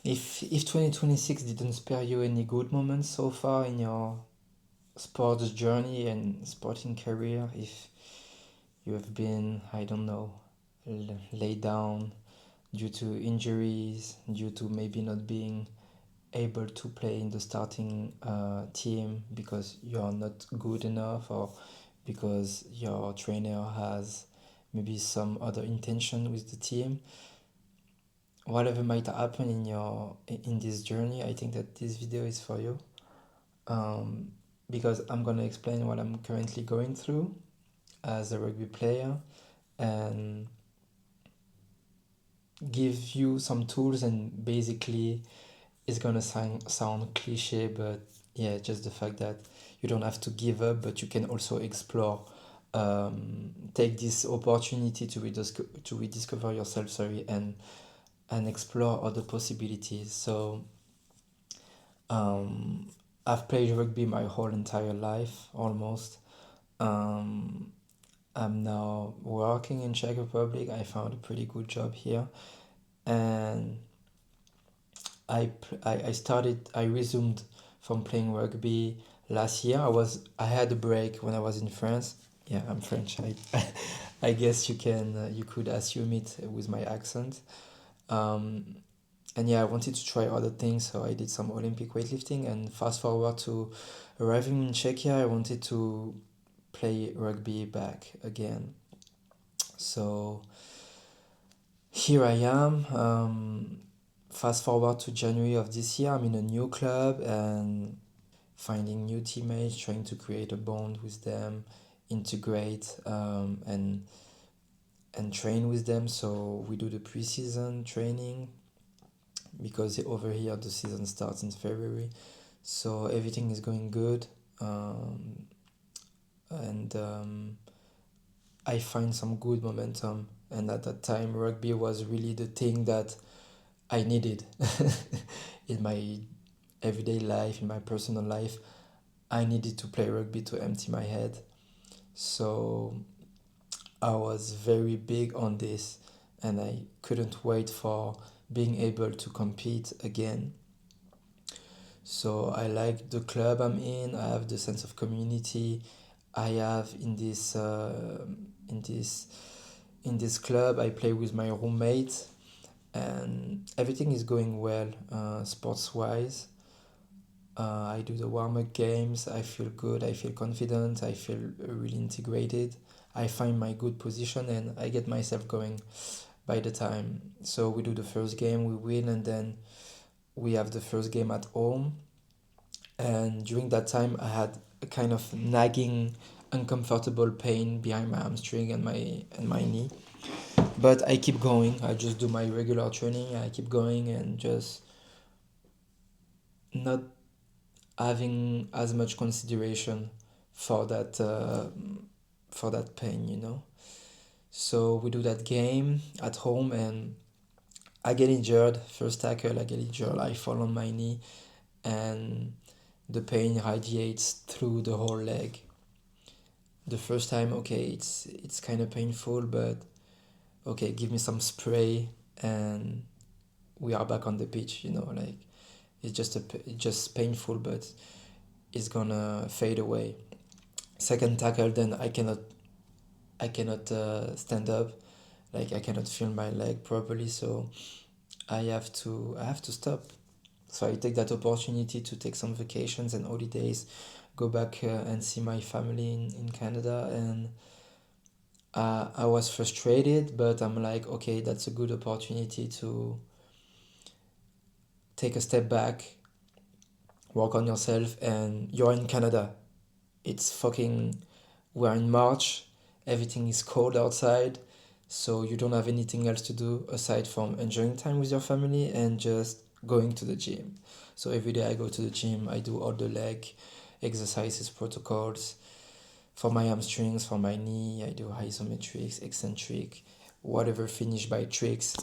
If 2026 didn't spare you any good moments so far in your sports journey and sporting career, if you have been, I don't know, laid down due to injuries, due to maybe not being able to play in the starting team because you're not good enough, or because your trainer has maybe some other intention with the team, whatever might happen in this journey, I think that this video is for you, um, because I'm gonna explain what I'm currently going through as a rugby player, and give you some tools. And basically it's gonna sound cliche, but yeah, just the fact that you don't have to give up, but you can also explore. Take this opportunity to rediscover yourself, sorry, and explore other possibilities. So um, I've played rugby my whole entire life almost. Um, I'm now working in Czech Republic. I found a pretty good job here, and I resumed from playing rugby last year. I had a break when I was in France. Yeah, I'm French. I guess you could assume it with my accent. Um, and yeah, I wanted to try other things, so I did some Olympic weightlifting. And fast forward to arriving in Czechia, I wanted to play rugby back again. So here I am. Fast forward to January of this year, I'm in a new club and finding new teammates, trying to create a bond with them, integrate, and train with them. So we do the preseason training because over here the season starts in February. So everything is going good, and I find some good momentum. And at that time, rugby was really the thing that I needed in my everyday life, in my personal life. I needed to play rugby to empty my head. So I was very big on this, and I couldn't wait for being able to compete again. So I like the club I'm in. I have the sense of community I have in this in this club. I play with my roommates, and everything is going well, sports wise. I do the warm up games. I feel good. I feel confident. I feel really integrated. I find my good position and I get myself going by the time. So we do the first game, we win, and then we have the first game at home. And during that time, I had a kind of nagging, uncomfortable pain behind my hamstring and my knee. But I keep going. I just do my regular training. I keep going and just not having as much consideration for that pain, you know. So we do that game at home, and I get injured. First tackle, I get injured. I fall on my knee, and the pain radiates through the whole leg. The first time, okay, it's kind of painful, but okay, give me some spray, and we are back on the pitch. You know, like it's just painful, but it's gonna fade away. Second tackle, then I cannot stand up, like I cannot feel my leg properly, so I have to stop. So I take that opportunity to take some vacations and holidays, go back and see my family in Canada. And I was frustrated, but I'm like, okay, that's a good opportunity to take a step back, work on yourself. And you're in Canada. It's fucking, we're in March, everything is cold outside, so you don't have anything else to do aside from enjoying time with your family and just going to the gym. So every day I go to the gym, I do all the leg exercises, protocols for my hamstrings, for my knee. I do isometrics, eccentric, whatever finish by tricks.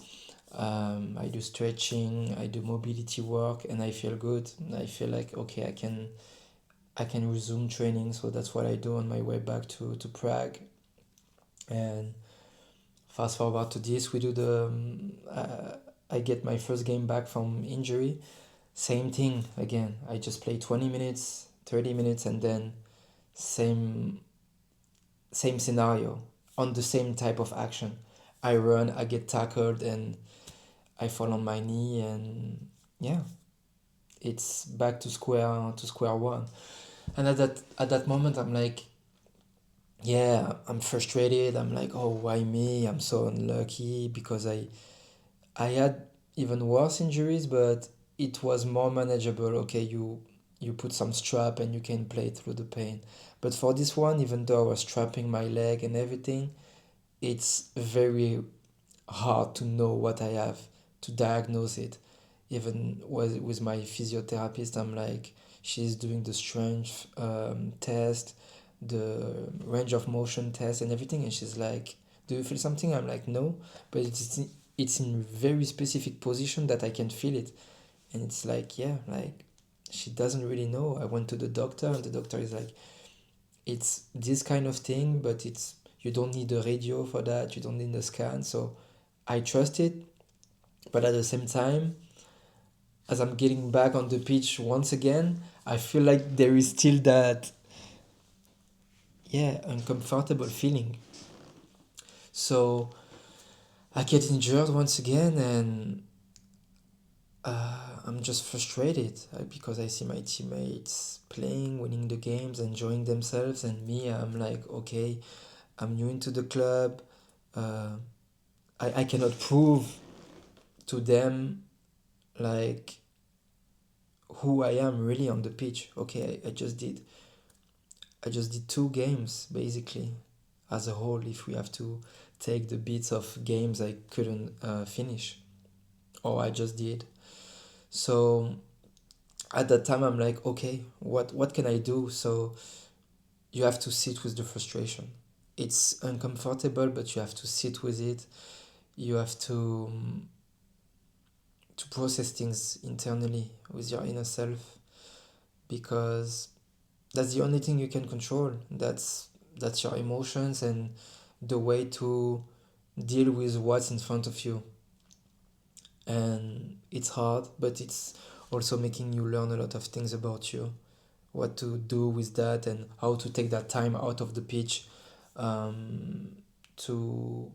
I do stretching, I do mobility work, and I feel good. I feel like okay, I can resume training. So that's what I do on my way back to Prague. And fast forward to this, we do I get my first game back from injury. Same thing again. I just play 20 minutes, 30 minutes, and then same same scenario on the same type of action. I run, I get tackled, and I fall on my knee, and yeah, it's back to square one. And at that moment, I'm like, yeah, I'm frustrated. I'm like, oh, why me? I'm so unlucky because I had even worse injuries, but it was more manageable. Okay, you put some strap and you can play through the pain. But for this one, even though I was strapping my leg and everything, it's very hard to know what I have, to diagnose it. Even with my physiotherapist, I'm like, she's doing the strength test, the range of motion test, and everything, and she's like, "Do you feel something?" I'm like, "No," but it's in very specific position that I can feel it, and it's like, yeah, like she doesn't really know. I went to the doctor, and the doctor is like, it's this kind of thing, but it's you don't need a radio for that, you don't need a scan. So I trust it, but at the same time, as I'm getting back on the pitch once again, I feel like there is still that, yeah, uncomfortable feeling. So I get injured once again, and I'm just frustrated because I see my teammates playing, winning the games, enjoying themselves, and me, I'm like, okay, I'm new into the club. Uh, I cannot prove to them like who I am really on the pitch. Okay, I just did two games basically as a whole if we have to take the bits of games I couldn't finish or I just did. So at that time I'm like, okay, what can I do? So you have to sit with the frustration. It's uncomfortable, but you have to sit with it. You have to process things internally with your inner self because that's the only thing you can control. That's your emotions and the way to deal with what's in front of you. And it's hard, but it's also making you learn a lot of things about you, what to do with that and how to take that time out of the pitch, um, to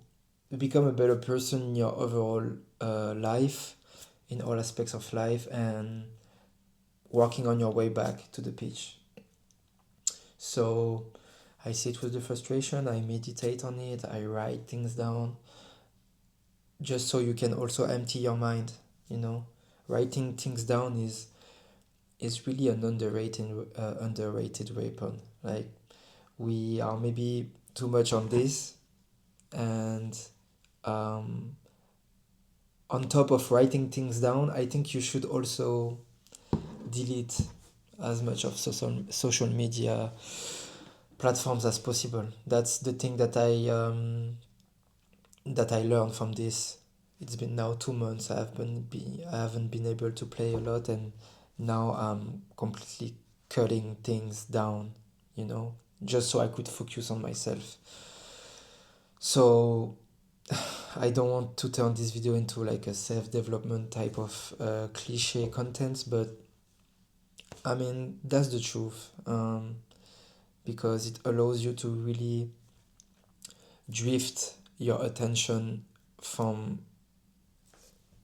become a better person in your overall life, in all aspects of life, and working on your way back to the pitch. So I sit with the frustration, I meditate on it, I write things down, just so you can also empty your mind, you know. Writing things down is really an underrated weapon. Like we are maybe too much on this, and um, on top of writing things down, I think you should also delete as much of social media platforms as possible. That's the thing that I learned from this. It's been now 2 months. I haven't been able to play a lot, and now I'm completely cutting things down. You know, just so I could focus on myself. So I don't want to turn this video into like a self-development type of cliche content, but I mean that's the truth. Because it allows you to really drift your attention from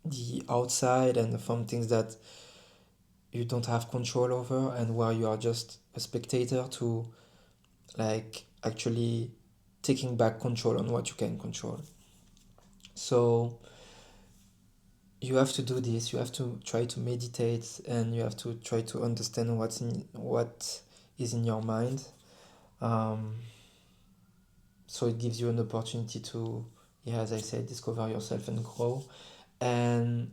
the outside and from things that you don't have control over and where you are just a spectator to like actually taking back control on what you can control. So you have to do this, you have to try to meditate and you have to try to understand what is in your mind. um, so it gives you an opportunity to, yeah, as I said, discover yourself and grow. And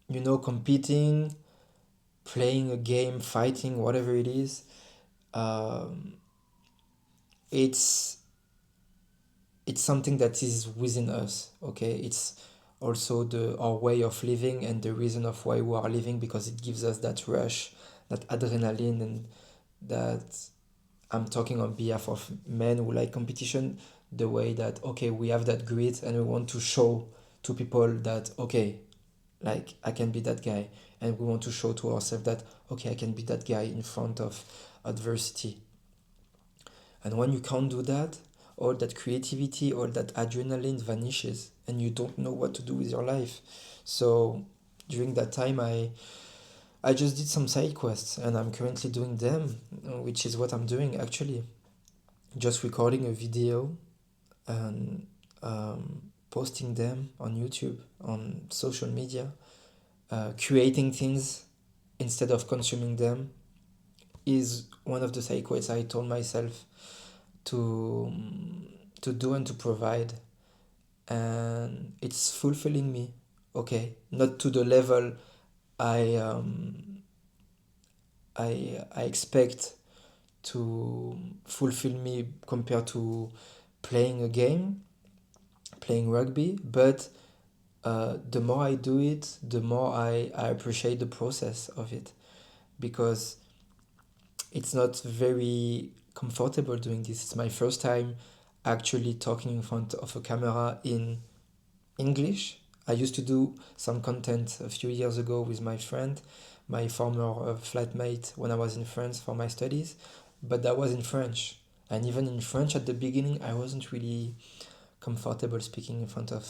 competing, playing a game, fighting, whatever it is, um, it's it's something that is within us. Okay, it's also our way of living and the reason of why we are living, because it gives us that rush, that adrenaline, and that, I'm talking on behalf of men who like competition, the way that, okay, we have that grit and we want to show to people that, okay, Like I can be that guy, and we want to show to ourselves that okay, I can be that guy in front of adversity. And when you can't do that, all that creativity, all that adrenaline vanishes, and you don't know what to do with your life. So during that time, I just did some side quests, and I'm currently doing them, which is what I'm doing actually. Just recording a video and posting them on YouTube, on social media, creating things instead of consuming them is one of the side quests I told myself to to do and to provide, and it's fulfilling me. Okay, not to the level I I expect to fulfill me compared to playing a game, playing rugby, but the more I do it, the more I appreciate the process of it, because it's not very comfortable doing this. It's my first time actually talking in front of a camera in English. I used to do some content a few years ago with my friend, my former flatmate, when I was in France for my studies, but that was in French. And even in French at the beginning, I wasn't really comfortable speaking in front of,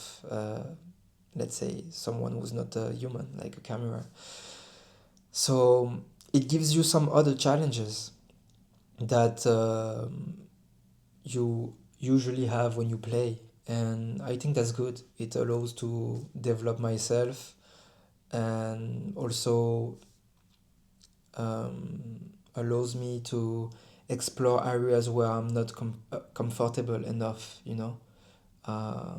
let's say, someone who's not a human, like a camera. So it gives you some other challenges that you usually have when you play, and I think that's good. It allows to develop myself, and also allows me to explore areas where I'm not comfortable enough, uh,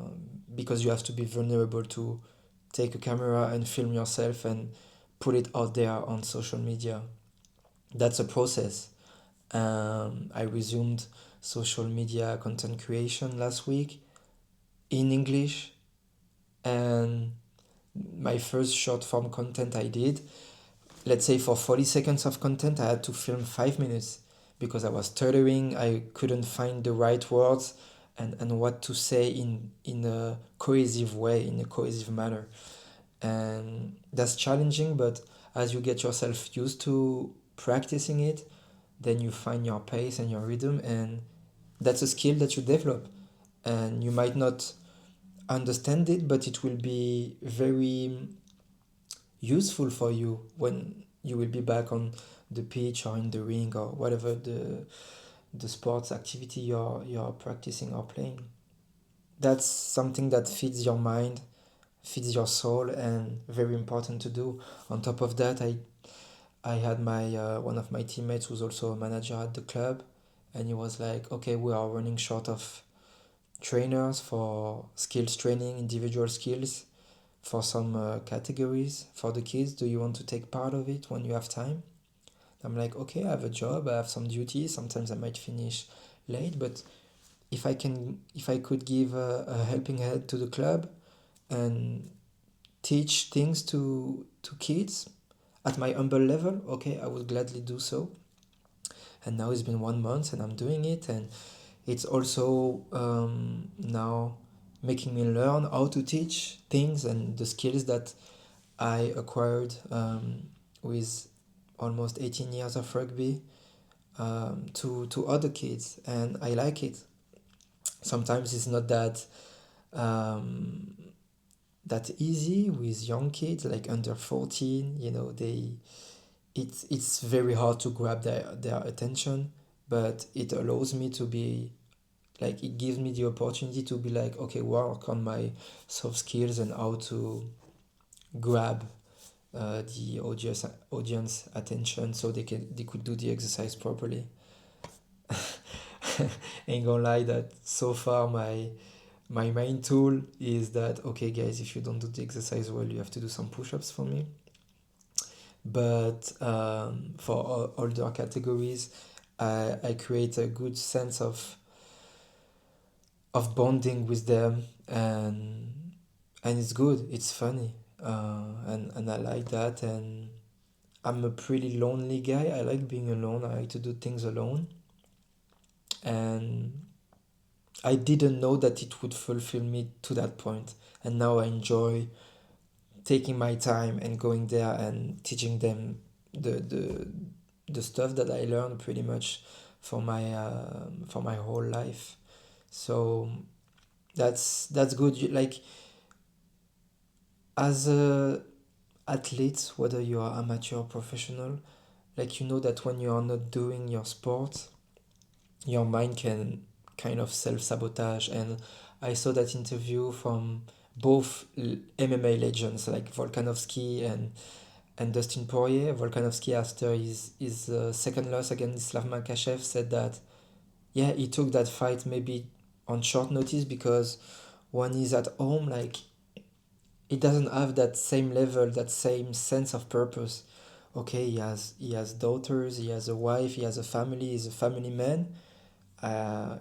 because you have to be vulnerable to take a camera and film yourself and put it out there on social media. That's a process. I resumed social media content creation last week in English, and my first short form content I did, let's say for 40 seconds of content, I had to film 5 minutes because I was stuttering. I couldn't find the right words and what to say in a cohesive way, in a cohesive manner. And that's challenging, but as you get yourself used to practicing it, then you find your pace and your rhythm, and that's a skill that you develop. And you might not understand it, but it will be very useful for you when you will be back on the pitch or in the ring or whatever the sports activity you're practicing or playing. That's something that feeds your mind, feeds your soul, and very important to do. On top of that, I had my one of my teammates who's also a manager at the club, and he was like, okay, we are running short of trainers for skills training, individual skills for some categories for the kids. Do you want to take part of it when you have time? I'm like, okay, I have a job, I have some duties. Sometimes I might finish late, but if I could give a helping hand to the club and teach things to kids at my humble level, okay, I would gladly do so. And now it's been 1 month and I'm doing it, and it's also now making me learn how to teach things and the skills that I acquired with almost 18 years of rugby, to other kids, and I like it. Sometimes it's not um, that easy with young kids like under 14. It's very hard to grab their attention, but it allows me to be like, it gives me the opportunity to be like, okay, work on my soft skills and how to grab the audience attention so they could do the exercise properly. Ain't gonna lie that so far my main tool is that, okay guys, if you don't do the exercise well, you have to do some push-ups for me. But for older categories, I create a good sense of bonding with them, and it's good, it's funny, and I like that. And I'm a pretty lonely guy. I like being alone. I like to do things alone, and I didn't know that it would fulfill me to that point. And now I enjoy taking my time and going there and teaching them the the the stuff that I learned pretty much for my whole life. So that's good. Like as a athlete, whether you are amateur or professional, like you know that when you are not doing your sport, your mind can kind of self-sabotage. And I saw that interview from both MMA legends like Volkanovski and Dustin Poirier. Volkanovski, after his second loss against Slav Makachev, said that yeah, he took that fight maybe on short notice because when he's at home, like he doesn't have that same level, that same sense of purpose. Okay, he has daughters, he has a wife, he has a family, he's a family man.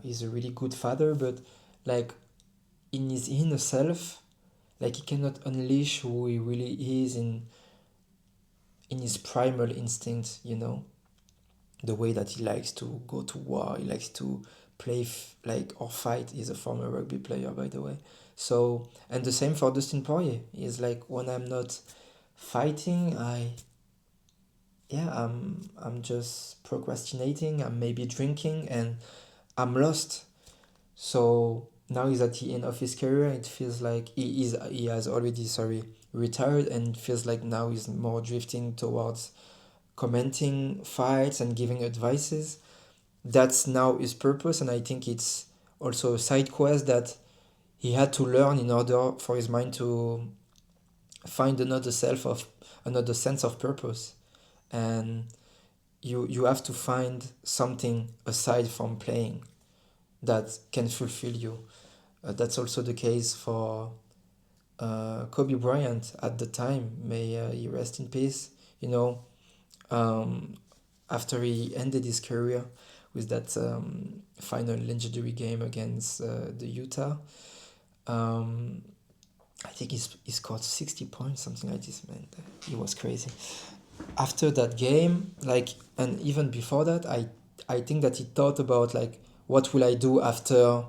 He's a really good father, but like in his inner self, like he cannot unleash who he really is in his primal instinct, the way that he likes to go to war, he likes to play like or fight. He's a former rugby player, by the way. So and the same for Dustin Poirier. He's like when I'm not fighting, I'm just procrastinating. I'm maybe drinking and I'm lost. So now he's at the end of his career. It feels like he has already retired, and it feels like now he's more drifting towards commenting fights and giving advices. That's now his purpose, and I think it's also a side quest that he had to learn in order for his mind to find another sense of purpose. And you have to find something aside from playing that can fulfill you. That's also the case for Kobe Bryant at the time. May he rest in peace. You know, um, after he ended his career with that final legendary game against the Utah, um, I think he scored 60 points, something like this, man. He was crazy. After that game, like, and even before that, I think that he thought about, like, what will I do after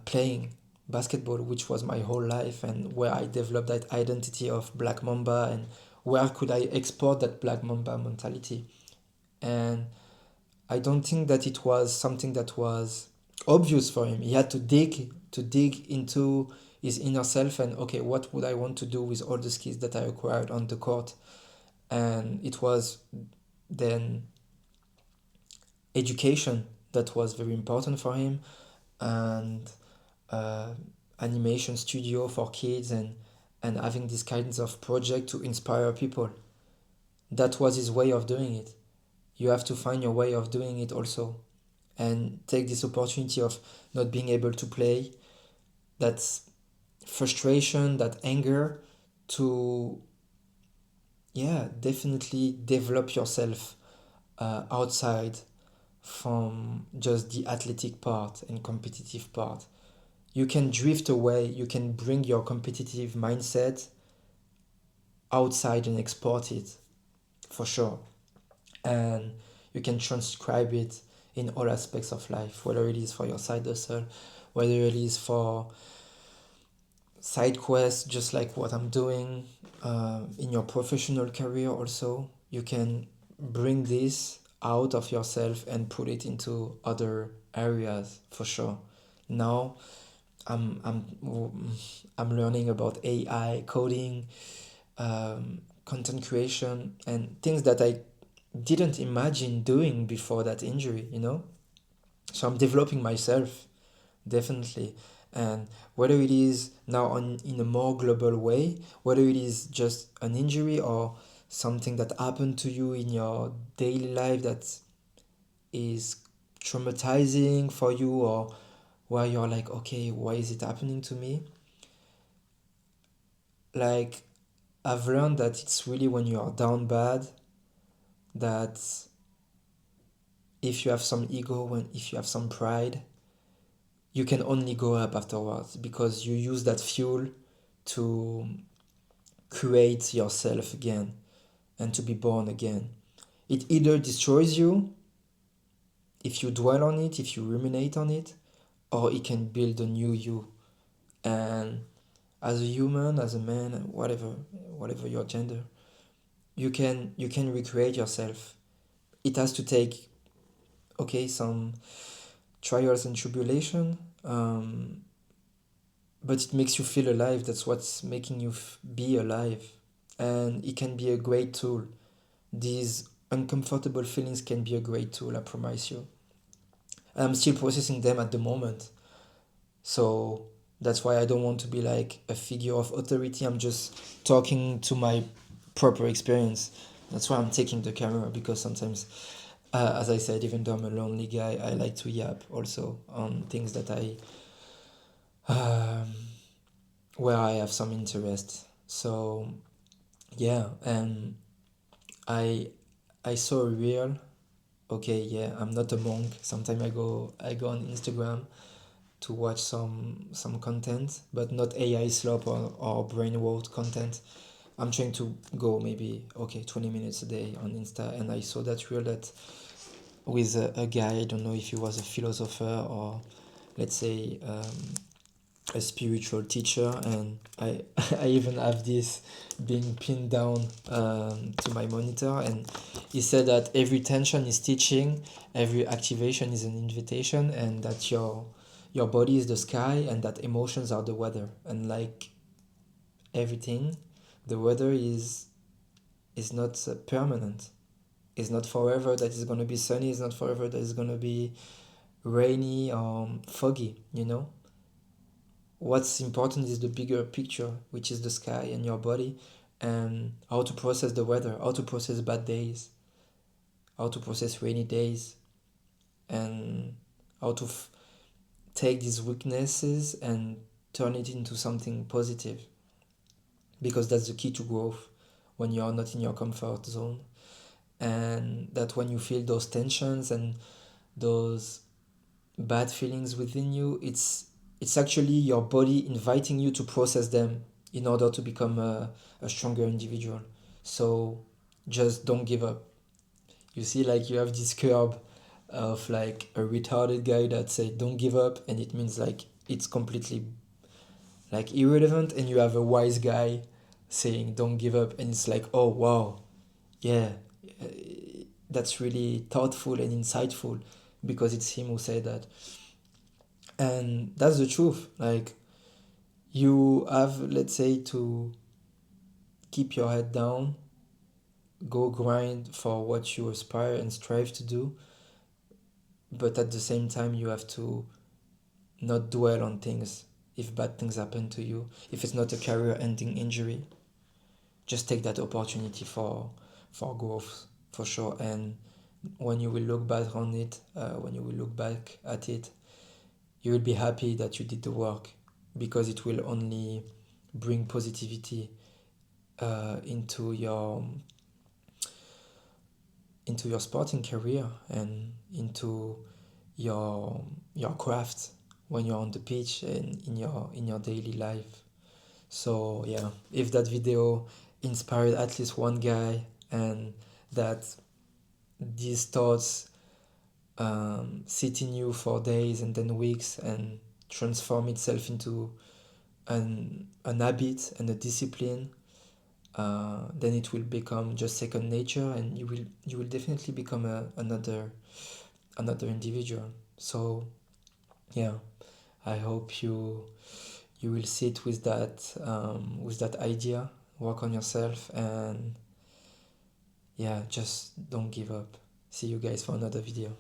playing basketball, which was my whole life, and where I developed that identity of Black Mamba, and where could I export that Black Mamba mentality. And I don't think that it was something that was obvious for him. He had to dig into his inner self and okay, what would I want to do with all the skills that I acquired on the court? And it was then education that was very important for him, and uh, animation studio for kids, and having this kinds of project to inspire people. That was his way of doing it. You have to find your way of doing it also, and take this opportunity of not being able to play, that frustration, that anger, to yeah, definitely develop yourself outside from just the athletic part and competitive part. You can drift away, you can bring your competitive mindset outside and export it for sure. And you can transcribe it in all aspects of life, whether it is for your side hustle, whether it is for side quests, just like what I'm doing in your professional career. Also, you can bring this out of yourself and put it into other areas for sure. Now I'm I'm I'm learning about AI, coding, content creation, and things that I didn't imagine doing before that injury. So I'm developing myself, definitely. And whether it is now in a more global way, whether it is just an injury or something that happened to you in your daily life that is traumatizing for you, or where you're like, okay, why is it happening to me? Like, I've learned that it's really when you are down bad that if you have some ego, when if you have some pride, you can only go up afterwards because you use that fuel to create yourself again and to be born again. It either destroys you if you dwell on it, if you ruminate on it, or it can build a new you. And as a human, as a man, whatever your gender, you can recreate yourself. It has to take, okay, some trials and tribulation, but it makes you feel alive. That's what's making you be alive, and it can be a great tool. These uncomfortable feelings can be a great tool, I promise you. I'm still processing them at the moment. So that's why I don't want to be like a figure of authority. I'm just talking to my proper experience. That's why I'm taking the camera, because sometimes, as I said, even though I'm a lonely guy, I like to yap also on things that um, where I have some interest. So yeah, and I I saw a reel. Okay, yeah, I'm not a monk. Sometimes I go on Instagram to watch some content, but not AI slop or brainwave content. I'm trying to go maybe, okay, 20 minutes a day on Insta, and I saw that reel that with a guy. I don't know if he was a philosopher or, let's say, a spiritual teacher, and I I even have this being pinned down to my monitor, and he said that every tension is teaching, every activation is an invitation, and that your body is the sky, and that emotions are the weather, and like everything, the weather is not permanent. It's not forever that it's gonna be sunny. It's not forever that it's gonna be rainy or foggy. What's important is the bigger picture, which is the sky and your body, and how to process the weather, how to process bad days, how to process rainy days, and how to take these weaknesses and turn it into something positive, because that's the key to growth when you are not in your comfort zone. And that when you feel those tensions and those bad feelings within you, it's actually your body inviting you to process them in order to become a stronger individual. So just don't give up. You see, like, you have this curb of like a retarded guy that say don't give up, and it means like it's completely like irrelevant, and you have a wise guy saying don't give up, and it's like, oh wow, yeah, uh, that's really thoughtful and insightful, because it's him who said that. And that's the truth. Like, you have, let's say, to keep your head down, go grind for what you aspire and strive to do, but at the same time you have to not dwell on things. If bad things happen to you, if it's not a career ending injury, just take that opportunity for growth, for sure. And when you will look back on it, when you will look back at it, you will be happy that you did the work, because it will only bring positivity into your sporting career, and into your your craft when you're on the pitch and in your daily life. So yeah, if that video inspired at least one guy, and that these thoughts sit in you for days and then weeks, and transform itself into an habit and a discipline, then it will become just second nature, and you will definitely become another individual. So yeah, I hope you will sit with that idea, work on yourself, and yeah, just don't give up. See you guys for another video.